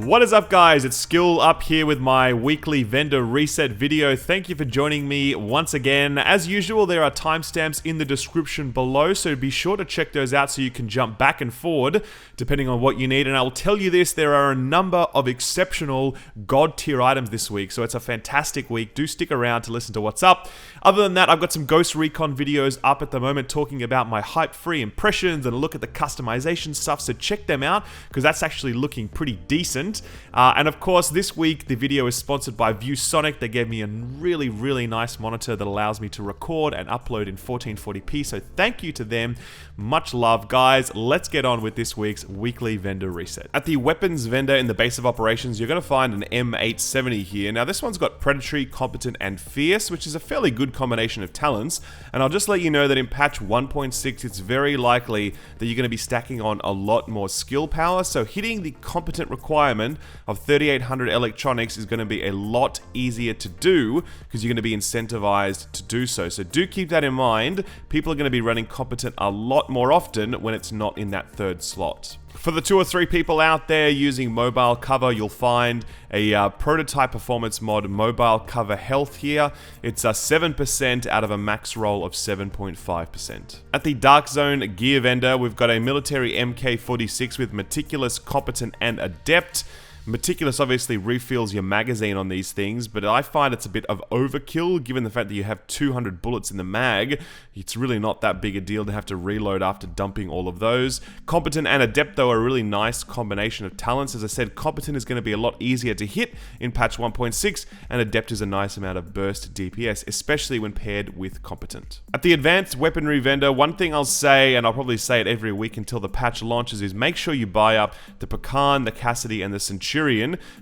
What is up, guys? It's Skill up here with my weekly vendor reset video. Thank you for joining me once again. As usual, there are timestamps in the description below, so be sure to check those out so you can jump back and forward depending on what you need. And I will tell you this, there are a number of exceptional God tier items this week, so it's a fantastic week. Do stick around to listen to what's up. Other than that, I've got some Ghost Recon videos up at the moment talking about my hype-free impressions and a look at the customization stuff, so check them out because that's actually looking pretty decent. And of course, this week the video is sponsored by ViewSonic. They gave me a really nice monitor that allows me to record and upload in 1440p, so thank you to them. Much love, guys. Let's get on with this week's weekly vendor reset. At the weapons vendor in the base of operations, you're going to find an M870 here. Now this one's got predatory, competent, and fierce, which is a fairly good combination of talents. And I'll just let you know that in patch 1.6, it's very likely that you're going to be stacking on a lot more skill power, so hitting the competent requirement of 3800 electronics is going to be a lot easier to do because you're going to be incentivized to do so. So do keep that in mind. People are going to be running competent a lot more often when it's not in that third slot. For the 2 or 3 people out there using mobile cover, you'll find a prototype performance mod mobile cover health here. It's a 7% out of a max roll of 7.5%. At the Dark Zone gear vendor, we've got a military MK46 with meticulous, competent, and adept. Meticulous obviously refills your magazine on these things, but I find it's a bit of overkill given the fact that you have 200 bullets in the mag. It's really not that big a deal to have to reload after dumping all of those. Competent and adept, though, are a really nice combination of talents. As I said, competent is going to be a lot easier to hit in patch 1.6, and adept is a nice amount of burst DPS, especially when paired with competent. At the advanced weaponry vendor, one thing I'll say, and I'll probably say it every week until the patch launches, is make sure you buy up the Pecan, the Cassidy, and the Centurion,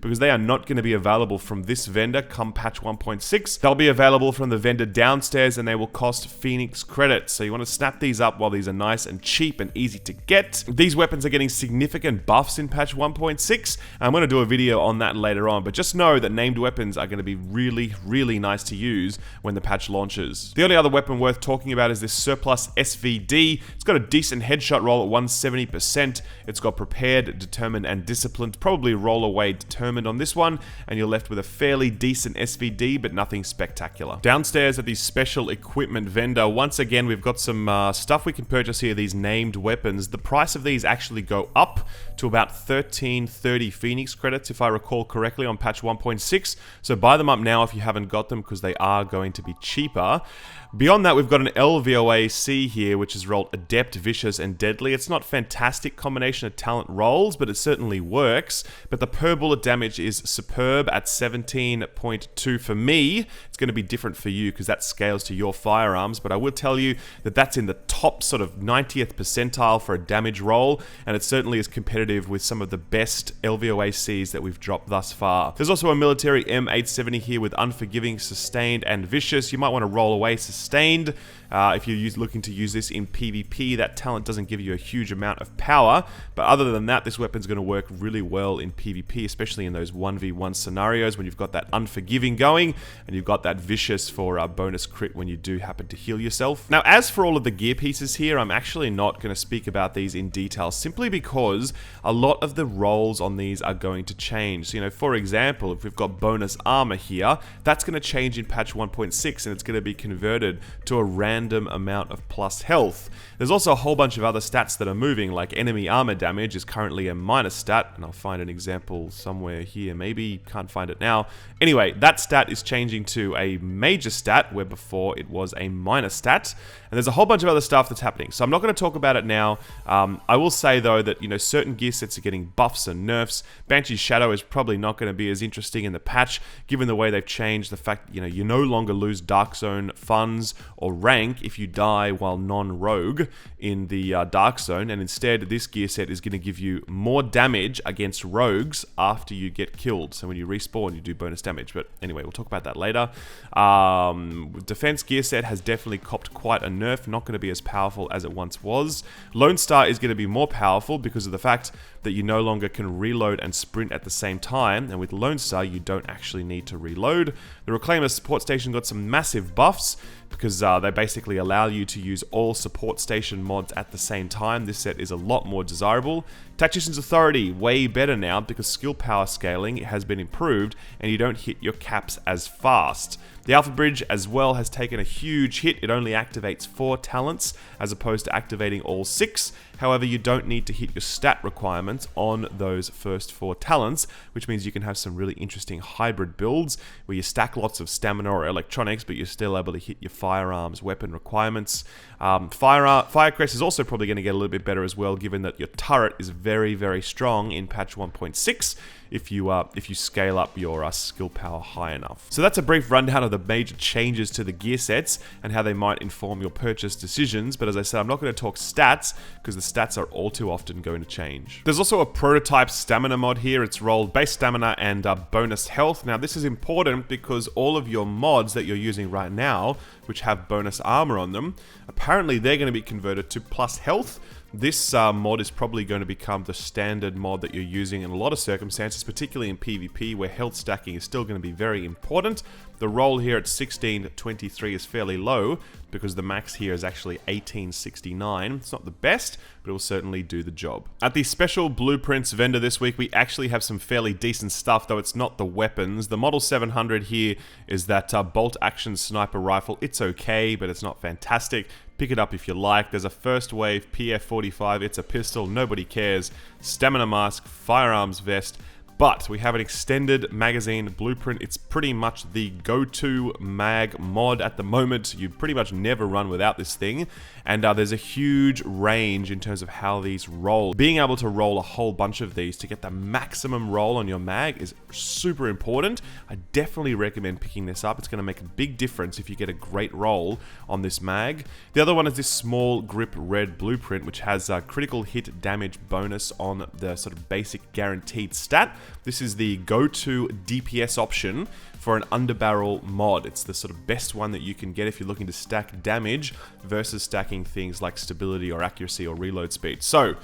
because they are not going to be available from this vendor come patch 1.6. They'll be available from the vendor downstairs and they will cost Phoenix credits. So you want to snap these up while these are nice and cheap and easy to get. These weapons are getting significant buffs in patch 1.6. I'm going to do a video on that later on, but just know that named weapons are going to be really nice to use when the patch launches. The only other weapon worth talking about is this Surplus SVD. It's got a decent headshot roll at 170%. It's got prepared, determined, and disciplined. Probably roll away determined on this one, and you're left with a fairly decent SVD, but nothing spectacular. Downstairs at the special equipment vendor, once again, we've got some stuff we can purchase here, these named weapons. The price of these actually go up to about 1330 Phoenix credits, if I recall correctly, on patch 1.6. So buy them up now if you haven't got them, because they are going to be cheaper. Beyond that, we've got an LVOA-C here, which is rolled Adept, Vicious, and Deadly. It's not fantastic combination of talent rolls, but it certainly works. But the per bullet damage is superb at 17.2 for me. It's going to be different for you because that scales to your firearms, but I will tell you that that's in the top sort of 90th percentile for a damage roll, and it certainly is competitive with some of the best LVOA-Cs that we've dropped thus far. There's also a military M870 here with Unforgiving, Sustained, and Vicious. You might want to roll away Sustained. If you're looking to use this in PvP, that talent doesn't give you a huge amount of power, but other than that, this weapon's going to work really well in PvP, especially in those 1v1 scenarios when you've got that Unforgiving going, and you've got that Vicious for bonus crit when you do happen to heal yourself. Now, as for all of the gear pieces here, I'm actually not going to speak about these in detail, simply because a lot of the rolls on these are going to change. So, for example, if we've got bonus armor here, that's going to change in patch 1.6, and it's going to be converted to a random amount of plus health. There's also a whole bunch of other stats that are moving, like enemy armor damage is currently a minus stat, and I'll find an example somewhere here, maybe, can't find it now. Anyway, that stat is changing to a major stat, where before it was a minor stat, and there's a whole bunch of other stuff that's happening, so I'm not going to talk about it now. I will say, though, that, certain gear sets are getting buffs and nerfs. Banshee's Shadow is probably not going to be as interesting in the patch, given the way they've changed the fact that, you no longer lose Dark Zone funds or rank if you die while non-rogue in the Dark Zone, and instead this gear set is going to give you more damage against rogues after you get killed. So when you respawn, you do bonus damage. But anyway, we'll talk about that later. Defense gear set has definitely copped quite a nerf, not going to be as powerful as it once was. Lone Star is going to be more powerful because of the fact that you no longer can reload and sprint at the same time, and with Lone Star you don't actually need to reload. The Reclaimer support station got some massive buffs. because they basically allow you to use all support station mods at the same time. This set is a lot more desirable. Tactician's Authority, way better now because skill power scaling has been improved and you don't hit your caps as fast. The Alpha Bridge as well has taken a huge hit. It only activates 4 talents as opposed to activating all 6. However, you don't need to hit your stat requirements on those first 4 talents, which means you can have some really interesting hybrid builds where you stack lots of stamina or electronics, but you're still able to hit your firearms weapon requirements. Firecrest is also probably going to get a little bit better as well, given that your turret is very, very strong in patch 1.6 if you scale up your skill power high enough. So that's a brief rundown of the major changes to the gear sets and how they might inform your purchase decisions. But as I said, I'm not going to talk stats because the stats are all too often going to change. There's also a prototype stamina mod here. It's rolled base stamina and bonus health. Now this is important because all of your mods that you're using right now, which have bonus armor on them, apparently they're going to be converted to plus health. This mod is probably going to become the standard mod that you're using in a lot of circumstances, particularly in PvP where health stacking is still going to be very important. The roll here at 1623 is fairly low because the max here is actually 1869. It's not the best, but it will certainly do the job. At the special blueprints vendor this week, we actually have some fairly decent stuff, though it's not the weapons. The Model 700 here is that bolt action sniper rifle. It's okay, but it's not fantastic. Pick it up if you like. There's a first wave PF45. It's a pistol. Nobody cares. Stamina mask, firearms vest. But we have an extended magazine blueprint. It's pretty much the go-to mag mod at the moment. You pretty much never run without this thing. And there's a huge range in terms of how these roll. Being able to roll a whole bunch of these to get the maximum roll on your mag is super important. I definitely recommend picking this up. It's going to make a big difference if you get a great roll on this mag. The other one is this small grip red blueprint, which has a critical hit damage bonus on the sort of basic guaranteed stat. This is the go-to DPS option for an underbarrel mod. It's the sort of best one that you can get if you're looking to stack damage versus stacking things like stability or accuracy or reload speed. So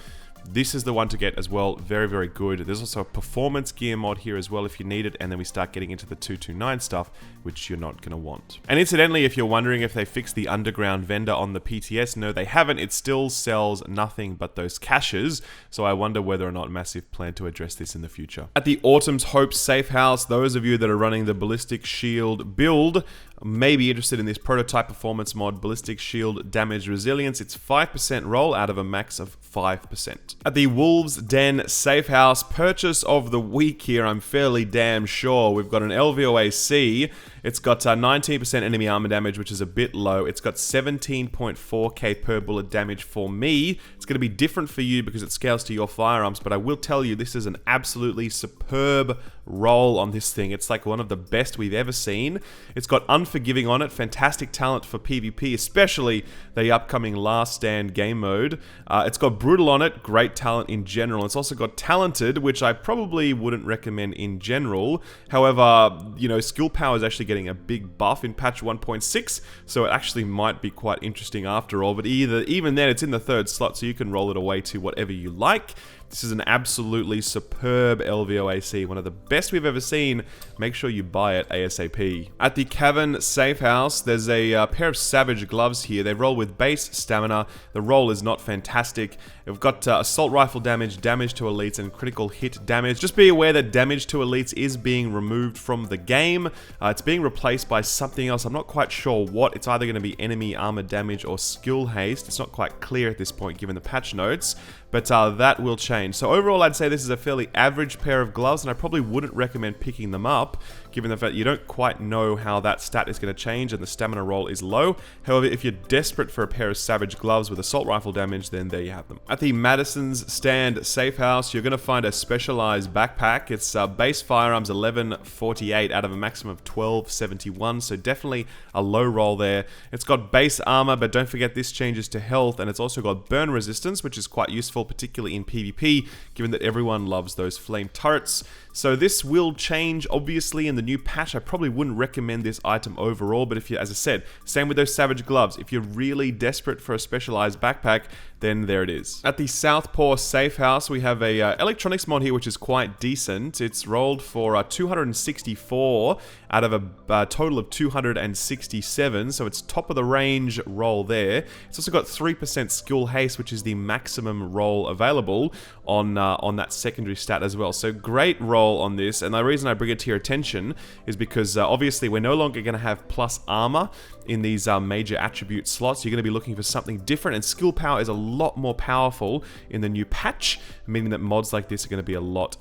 this is the one to get as well. Very, very good. There's also a performance gear mod here as well if you need it, and then we start getting into the 229 stuff, which you're not going to want. And incidentally, if you're wondering if they fixed the underground vendor on the PTS, no, they haven't. It still sells nothing but those caches, so I wonder whether or not Massive plan to address this in the future. At the Autumn's Hope safe house, those of you that are running the Ballistic Shield build may be interested in this prototype performance mod, Ballistic Shield Damage Resilience. It's 5% roll out of a max of 5%. At the Wolves Den safe house, purchase of the week here, I'm fairly damn sure. We've got an LVOA-C. It's got 19% enemy armor damage, which is a bit low. It's got 17.4k per bullet damage for me. It's going to be different for you because it scales to your firearms, but I will tell you this is an absolutely superb roll on this thing. It's like one of the best we've ever seen. It's got Unforgiving on it, fantastic talent for PvP, especially the upcoming Last Stand game mode. It's got Brutal on it, great talent in general. It's also got Talented, which I probably wouldn't recommend in general. However, you know, skill power is actually getting a big buff in patch 1.6, so it actually might be quite interesting after all. But even then, it's in the 3rd slot, so you can roll it away to whatever you like. This is an absolutely superb LVOA-C, one of the best we've ever seen. Make sure you buy it ASAP. At the Cavern safe house, there's a pair of Savage gloves here. They roll with base stamina. The roll is not fantastic. We've got assault rifle damage, damage to elites, and critical hit damage. Just be aware that damage to elites is being removed from the game. It's being replaced by something else. I'm not quite sure what. It's either going to be enemy armor damage or skill haste. It's not quite clear at this point given the patch notes, but that will change. So overall, I'd say this is a fairly average pair of gloves, and I probably wouldn't recommend picking them up, given the fact you don't quite know how that stat is going to change and the stamina roll is low. However, if you're desperate for a pair of Savage gloves with assault rifle damage, then there you have them. At the Madison's Stand safe house, you're going to find a Specialized Backpack. It's base firearms 1148 out of a maximum of 1271, so definitely a low roll there. It's got base armor, but don't forget this changes to health, and it's also got burn resistance, which is quite useful, particularly in PvP. PvP, given that everyone loves those flame turrets. So this will change, obviously, in the new patch. I probably wouldn't recommend this item overall, but if you, as I said, same with those Savage Gloves. If you're really desperate for a Specialized Backpack, then there it is. At the Southpaw Safe House, we have a electronics mod here, which is quite decent. It's rolled for 264 out of a total of 267, so it's top of the range roll there. It's also got 3% skill haste, which is the maximum roll available on that secondary stat as well. So great roll on this, and the reason I bring it to your attention is because obviously we're no longer going to have plus armor in these major attribute slots. You're going to be looking for something different, and skill power is a lot more powerful in the new patch, meaning that mods like this are going to be a lot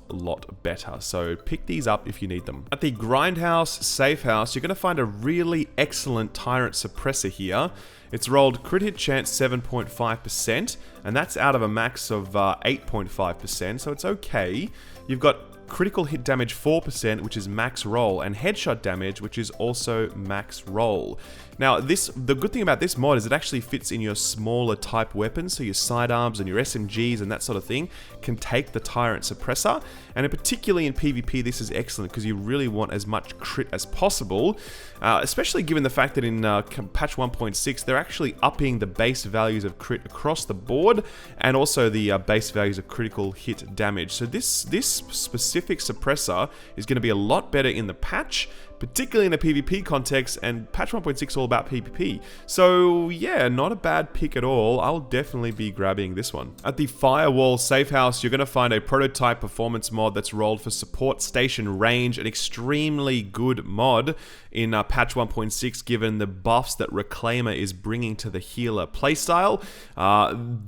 better. So pick these up if you need them. At the Grindhouse Safe House, you're going to find a really excellent Ti-Rant Suppressor here. It's rolled crit hit chance 7.5%, and that's out of a max of 8.5%, so it's okay. You've got critical hit damage 4%, which is max roll, and headshot damage, which is also max roll. Now, the good thing about this mod is it actually fits in your smaller type weapons, so your sidearms and your SMGs and that sort of thing can take the Ti-Rant Suppressor, and particularly in PvP, this is excellent because you really want as much crit as possible, especially given the fact that in patch 1.6, they're actually upping the base values of crit across the board, and also the base values of critical hit damage. So this specific suppressor is going to be a lot better in the patch, particularly in a PvP context, and patch 1.6 is all about PvP. So yeah, not a bad pick at all. I'll definitely be grabbing this one. At the Firewall Safe House, you're going to find a prototype performance mod that's rolled for support station range, an extremely good mod in patch 1.6, given the buffs that Reclaimer is bringing to the healer playstyle.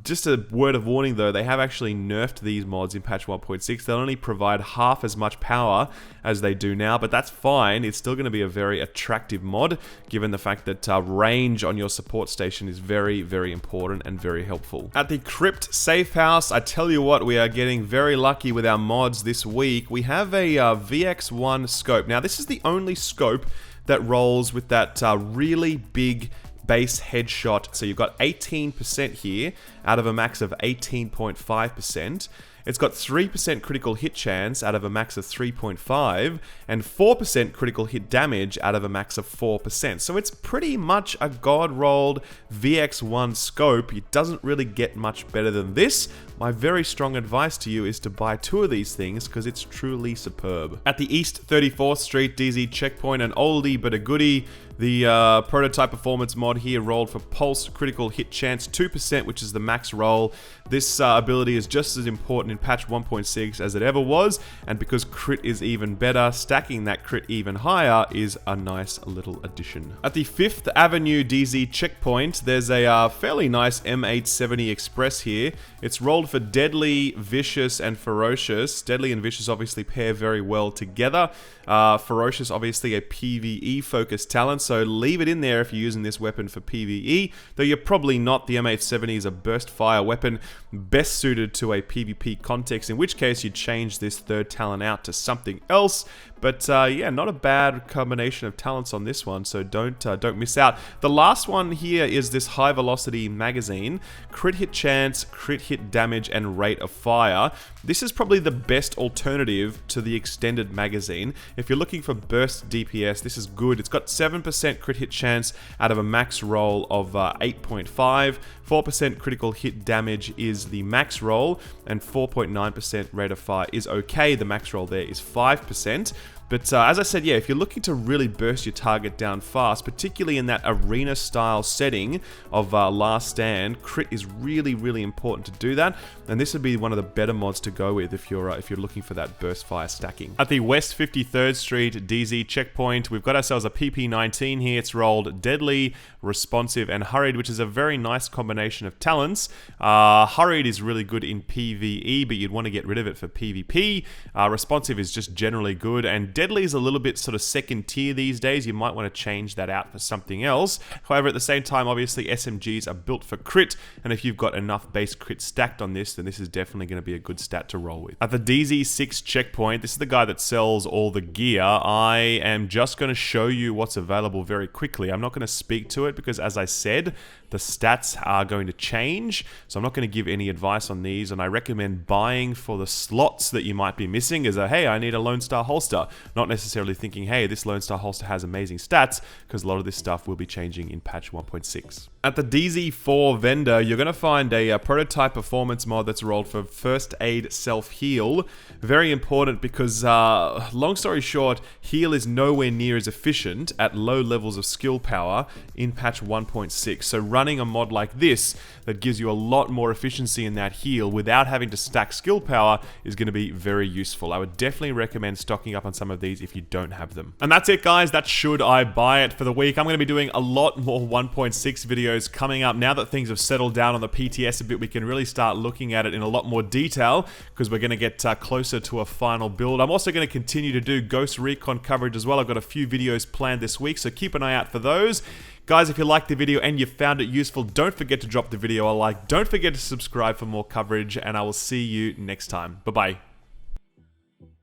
Just a word of warning though, they have actually nerfed these mods in patch 1.6. They'll only provide half as much power as they do now, but that's fine. It's still going to be a very attractive mod, given the fact that range on your support station is very important and very helpful. At the Crypt Safe House, I tell you what, we are getting very lucky with our mods this week. We have a VX-1 scope. Now, this is the only scope that rolls with that really big base headshot. So you've got 18% here out of a max of 18.5%. It's got 3% critical hit chance out of a max of 3.5, and 4% critical hit damage out of a max of 4%. So it's pretty much a god-rolled VX-1 scope. It doesn't really get much better than this. My very strong advice to you is to buy 2 of these things because it's truly superb. At the East 34th Street DZ checkpoint, an oldie but a goodie. The prototype performance mod here rolled for pulse critical hit chance 2%, which is the max roll. This ability is just as important in patch 1.6 as it ever was, and because crit is even better, stacking that crit even higher is a nice little addition. At the 5th Avenue DZ checkpoint, there's a fairly nice M870 Express here. It's rolled for Deadly, Vicious, and Ferocious. Deadly and Vicious obviously pair very well together. Ferocious, obviously a PvE focused talent, so leave it in there if you're using this weapon for PvE, though you're probably not. The M870 is a burst fire weapon best suited to a PvP context, in which case you'd change this third talent out to something else. But yeah, not a bad combination of talents on this one, so don't miss out. The last one here is this high velocity magazine. Crit hit chance, crit hit damage, and rate of fire. This is probably the best alternative to the extended magazine. If you're looking for burst DPS, this is good. It's got 7% crit hit chance out of a max roll of 8.5. 4% critical hit damage is the max roll, and 4.9% rate of fire is okay. The max roll there is 5%. But as I said, yeah, if you're looking to really burst your target down fast, particularly in that arena-style setting of Last Stand, crit is really important to do that. And this would be one of the better mods to go with if you're looking for that burst fire stacking. At the West 53rd Street DZ checkpoint, we've got ourselves a PP19 here. It's rolled Deadly, Responsive, and Hurried, which is a very nice combination of talents. Hurried is really good in PvE, but you'd want to get rid of it for PvP. Responsive is just generally good, and Deadly is a little bit sort of second tier these days. You might want to change that out for something else. However, at the same time, obviously SMGs are built for crit, and if you've got enough base crit stacked on this, then this is definitely going to be a good stat to roll with. At the DZ6 checkpoint, this is the guy that sells all the gear. I am just going to show you what's available very quickly. I'm not going to speak to it because, as I said, the stats are going to change. So I'm not going to give any advice on these, and I recommend buying for the slots that you might be missing as a, hey, I need a Lone Star holster. Not necessarily thinking, hey, this Lone Star holster has amazing stats, because a lot of this stuff will be changing in patch 1.6. At the DZ4 vendor, you're going to find a prototype performance mod that's rolled for First Aid Self-Heal. Very important because, long story short, heal is nowhere near as efficient at low levels of skill power in patch 1.6. So running a mod like this that gives you a lot more efficiency in that heal without having to stack skill power is going to be very useful. I would definitely recommend stocking up on some of these if you don't have them. And that's it, guys. That's Should I Buy It for the week. I'm going to be doing a lot more 1.6 videos coming up. Now that things have settled down on the PTS a bit, we can really start looking at it in a lot more detail because we're going to get closer to a final build. I'm also going to continue to do Ghost Recon coverage as well. I've got a few videos planned this week, so keep an eye out for those. Guys, if you liked the video and you found it useful, don't forget to drop the video a like. Don't forget to subscribe for more coverage, and I will see you next time. Bye-bye.